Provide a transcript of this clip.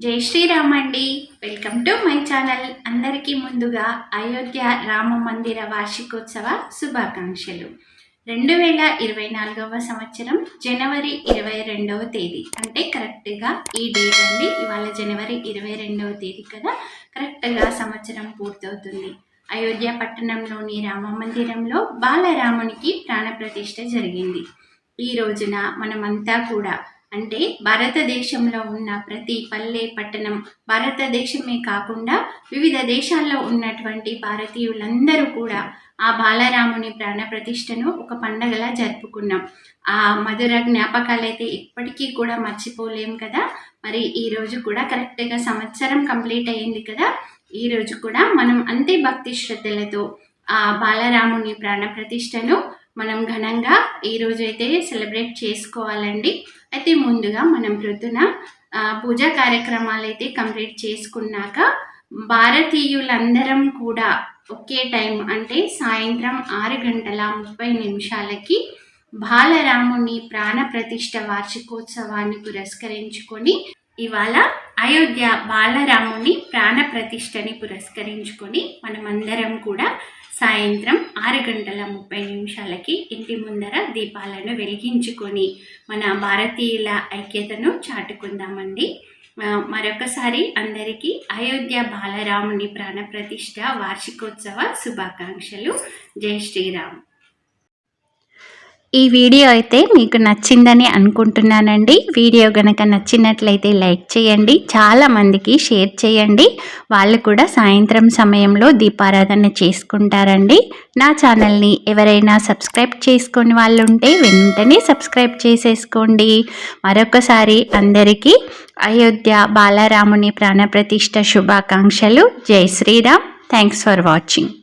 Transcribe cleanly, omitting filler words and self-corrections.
జై శ్రీరామ్ అండి. Welcome to my channel. అందరికీ ముందుగా అయోధ్య రామ మందిర వార్షికోత్సవ శుభాకాంక్షలు. 2024 సంవత్సరం జనవరి 22వ తేదీ అంటే కరెక్ట్గా ఈ డేట్ అండి. ఇవాళ జనవరి 22వ తేదీ కదా, కరెక్ట్గా సంవత్సరం పూర్తవుతుంది. అయోధ్య పట్టణంలోని రామ మందిరంలో బాలరామునికి ప్రాణప్రతిష్ఠ జరిగింది. ఈ రోజున మనమంతా కూడా అంటే భారతదేశంలో ఉన్న ప్రతి పల్లె పట్టణం, భారతదేశమే కాకుండా వివిధ దేశాల్లో ఉన్నటువంటి భారతీయులందరూ కూడా ఆ బాలరాముని ప్రాణప్రతిష్ఠను ఒక పండగలా జరుపుకున్నాం. ఆ మధుర జ్ఞాపకాలైతే ఇప్పటికీ కూడా మర్చిపోలేం కదా. మరి ఈరోజు కూడా కరెక్ట్గా సంవత్సరం కంప్లీట్ అయ్యింది కదా. ఈరోజు కూడా మనం అంతే భక్తి శ్రద్ధలతో ఆ బాలరాముని ప్రాణప్రతిష్ఠను మనం ఘనంగా ఈరోజు అయితే సెలబ్రేట్ చేసుకోవాలండి. అయితే ముందుగా మనం ప్రొద్దున పూజా కార్యక్రమాలు అయితే కంప్లీట్ చేసుకున్నాక భారతీయులందరం కూడా ఒకే టైం అంటే సాయంత్రం 6:30 బాలరాముని ప్రాణప్రతిష్ఠ వార్షికోత్సవాన్ని పురస్కరించుకొని ఇవాళ అయోధ్య బాలరాముని ప్రాణప్రతిష్ఠని పురస్కరించుకొని మనమందరం కూడా సాయంత్రం 6:30 ఇంటి ముందర దీపాలను వెలిగించుకొని మన భారతీయుల ఐక్యతను చాటుకుందామండి. మరొకసారి అందరికీ అయోధ్య బాలరాముని ప్రాణప్రతిష్ఠ వార్షికోత్సవ శుభాకాంక్షలు. జై శ్రీరామ్. ఈ వీడియో అయితే మీకు నచ్చిందని అనుకుంటున్నానండి. వీడియో గనక నచ్చినట్లయితే లైక్ చేయండి, చాలామందికి షేర్ చేయండి. వాళ్ళు కూడా సాయంత్రం సమయంలో దీపారాధన చేసుకుంటారండి. నా ఛానల్ని ఎవరైనా సబ్స్క్రైబ్ చేసుకొని వాళ్ళు ఉంటే వెంటనే సబ్స్క్రైబ్ చేసేసుకోండి. మరొకసారి అందరికీ అయోధ్య బాలరాముని ప్రాణప్రతిష్ఠ శుభాకాంక్షలు. జై శ్రీరామ్. Thanks for watching.